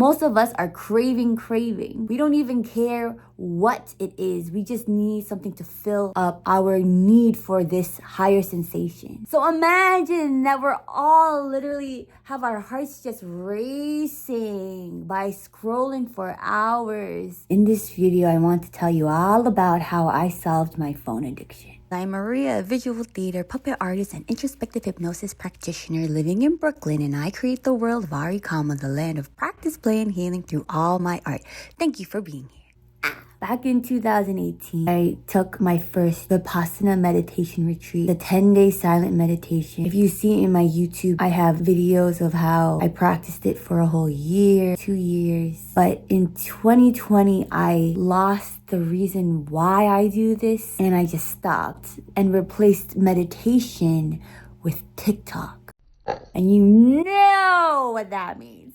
Most of us are craving. We don't even care what it is. We just need something to fill up our need for this higher sensation. So imagine that we're all literally have our hearts just racing by scrolling for hours. In this video, I want to tell you all about how I solved my phone addiction. I'm Maria, a visual theater, puppet artist, and introspective hypnosis practitioner living in Brooklyn, and I create the world of Varikama, the land of practice, play, and healing through all my art. Thank you for being here. Back in 2018, I took my first Vipassana meditation retreat, the 10-day silent meditation. If you see in my YouTube, I have videos of how I practiced it for a whole year, 2 years. But in 2020, I lost the reason why I do this, and I just stopped and replaced meditation with TikTok. And you know what that means.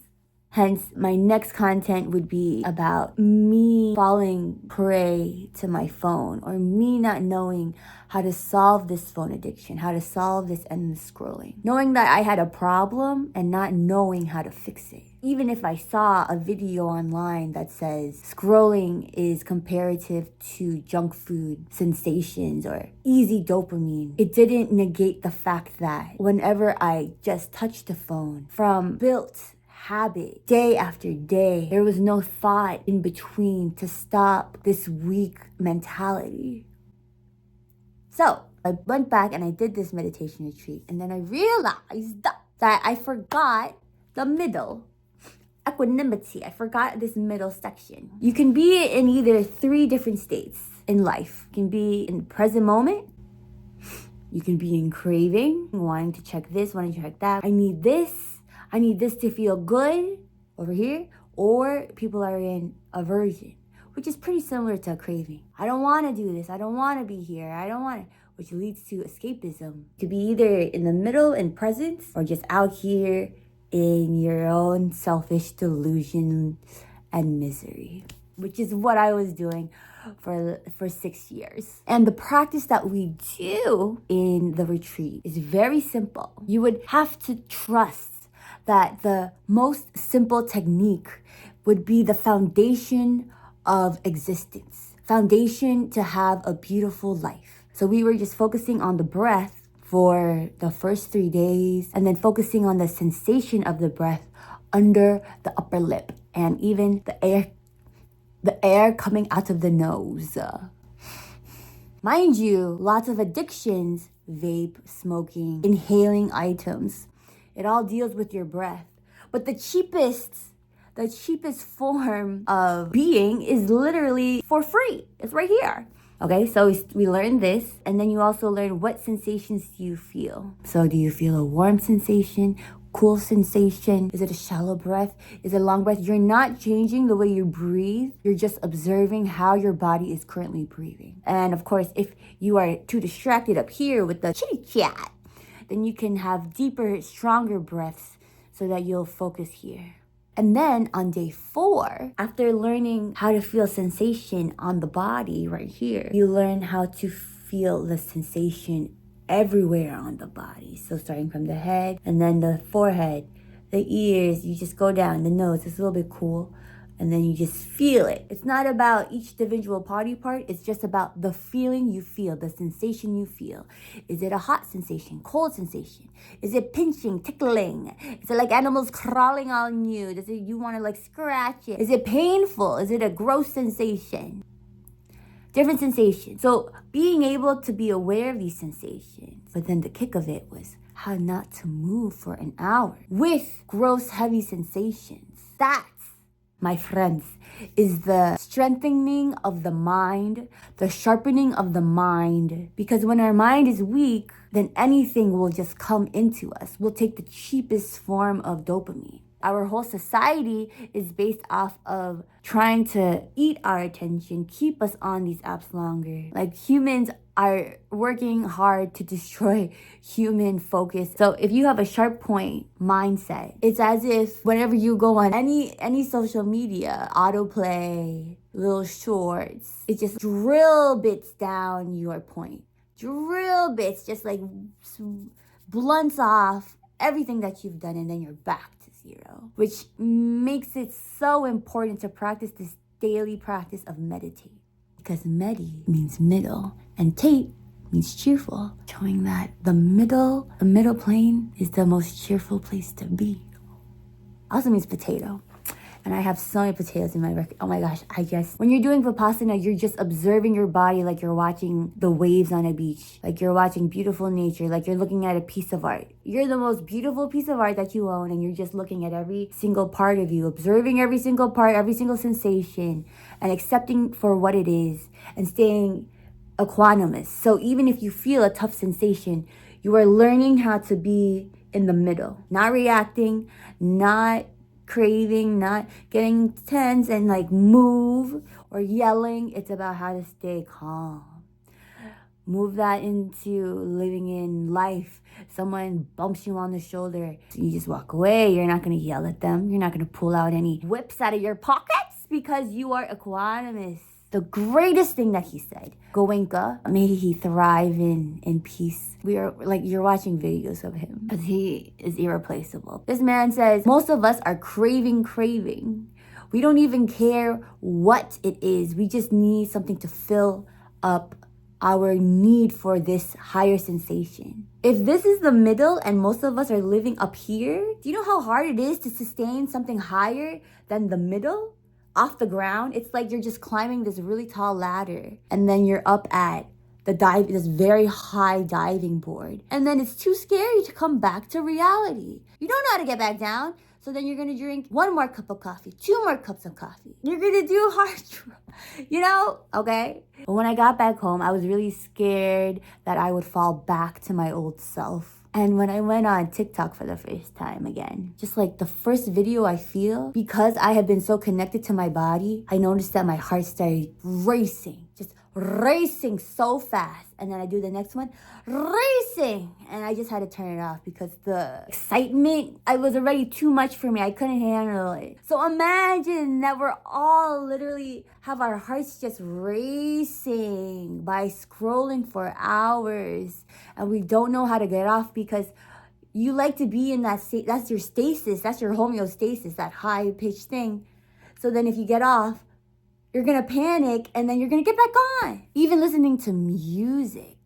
Hence, my next content would be about me falling prey to my phone, or me not knowing how to solve this phone addiction, how to solve this endless scrolling. Knowing that I had a problem and not knowing how to fix it. Even if I saw a video online that says scrolling is comparative to junk food sensations or easy dopamine, it didn't negate the fact that whenever I just touched the phone from built habit, day after day, there was no thought in between to stop this weak mentality. So I went back and I did this meditation retreat, and then I realized that I forgot the middle. Equanimity. I forgot this middle section. You can be in either 3 different states in life. You can be in the present moment. You can be in craving, wanting to check this, wanting to check that. I need this to feel good over here. Or people are in aversion, which is pretty similar to a craving. I don't want to do this. I don't want to be here. I don't want to, which leads to escapism. To be either in the middle in presence or just out here in your own selfish delusion and misery, which is what I was doing for 6 years. And the practice that we do in the retreat is very simple. You would have to trust that the most simple technique would be the foundation of existence, foundation to have a beautiful life. So we were just focusing on the breath for the first 3 days, and then focusing on the sensation of the breath under the upper lip, and even the air coming out of the nose. Mind you, lots of addictions, vape, smoking, inhaling items, it all deals with your breath. But the cheapest form of being is literally for free. It's right here. Okay, so we learned this, and then you also learn what sensations do you feel. So do you feel a warm sensation, cool sensation? Is it a shallow breath? Is it a long breath? You're not changing the way you breathe. You're just observing how your body is currently breathing. And of course, if you are too distracted up here with the chitty chat, then you can have deeper, stronger breaths so that you'll focus here. And then on day 4, after learning how to feel sensation on the body right here, you learn how to feel the sensation everywhere on the body. So starting from the head, and then the forehead, the ears, you just go down, the nose, it's a little bit cool. And then you just feel it. It's not about each individual body part. It's just about the feeling you feel, the sensation you feel. Is it a hot sensation, cold sensation? Is it pinching, tickling? Is it like animals crawling on you? Does it you want to like scratch it? Is it painful? Is it a gross sensation? Different sensations. So being able to be aware of these sensations. But then the kick of it was how not to move for an hour with gross, heavy sensations. That, my friends, is the strengthening of the mind, the sharpening of the mind. Because when our mind is weak, then anything will just come into us. We'll take the cheapest form of dopamine. Our whole society is based off of trying to eat our attention, keep us on these apps longer. Like humans are working hard to destroy human focus. So if you have a sharp point mindset, it's as if whenever you go on any social media, autoplay, little shorts, it just drill bits down your point. Drill bits, just like blunts off everything that you've done, and then you're back to 0, which makes it so important to practice this daily practice of meditate. Because medi means middle, and tate means cheerful, showing that the middle plane is the most cheerful place to be. Also means potato. And I have so many potatoes in my record. Oh my gosh, when you're doing Vipassana, you're just observing your body like you're watching the waves on a beach, like you're watching beautiful nature, like you're looking at a piece of art. You're the most beautiful piece of art that you own, and you're just looking at every single part of you, observing every single part, every single sensation, and accepting for what it is, and staying equanimous. So even if you feel a tough sensation, you are learning how to be in the middle, not reacting, not craving, not getting tense and like move or yelling. It's about how to stay calm. Move that into living in life. Someone bumps you on the shoulder, you just walk away. You're not going to yell at them. You're not going to pull out any whips out of your pockets because you are equanimous. The greatest thing that he said, Goenka, may he thrive in peace. We are like, you're watching videos of him because he is irreplaceable. This man says, most of us are craving. We don't even care what it is. We just need something to fill up our need for this higher sensation. If this is the middle and most of us are living up here, do you know how hard it is to sustain something higher than the middle? Off the ground, it's like you're just climbing this really tall ladder, and then you're up at this very high diving board, and then it's too scary to come back to reality. You don't know how to get back down, so then you're gonna drink 1 more cup of coffee, 2 more cups of coffee. You're gonna do hard, okay? But when I got back home, I was really scared that I would fall back to my old self. And when I went on TikTok for the first time again, just like the first video I feel, because I have been so connected to my body, I noticed that my heart started racing, just racing so fast. And then I do the next one, racing. And I just had to turn it off because the excitement, it was already too much for me. I couldn't handle it. So imagine that we're all literally have our hearts just racing by scrolling for hours. And we don't know how to get off because you like to be in that state. That's your stasis. That's your homeostasis, that high pitched thing. So then if you get off, you're going to panic and then you're going to get back on. Even listening to music,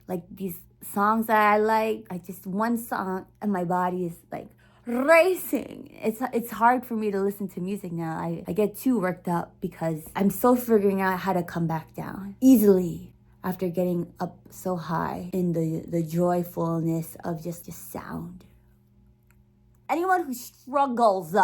like these songs that I like, one song and my body is like racing. It's hard for me to listen to music now. I get too worked up because I'm still figuring out how to come back down easily after getting up so high in the joyfulness of just sound. Anyone who struggles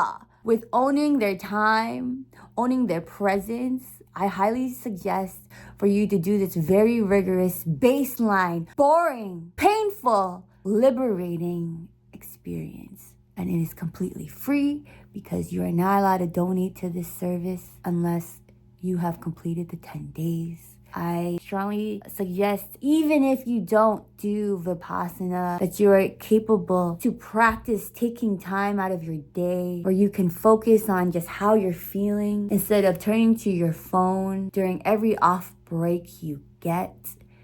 with owning their time, owning their presence, I highly suggest for you to do this very rigorous, baseline, boring, painful, liberating experience. And it is completely free because you are not allowed to donate to this service unless you have completed the 10 days. I strongly suggest, even if you don't do Vipassana, that you are capable to practice taking time out of your day where you can focus on just how you're feeling instead of turning to your phone during every off break you get.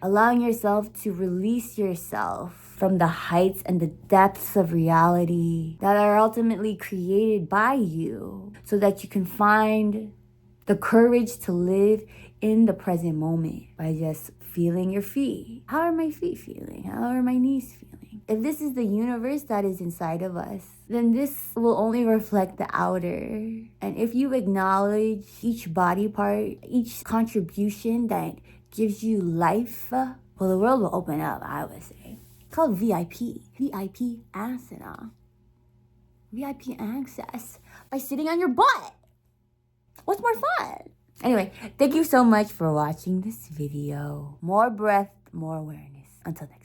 Allowing yourself to release yourself from the heights and the depths of reality that are ultimately created by you so that you can find the courage to live in the present moment by just feeling your feet. How are my feet feeling? How are my knees feeling? If this is the universe that is inside of us, then this will only reflect the outer. And if you acknowledge each body part, each contribution that gives you life, well, the world will open up, I would say. It's called VIP asana. VIP access by sitting on your butt. What's more fun? Anyway, thank you so much for watching this video. More breath, more awareness. Until next time.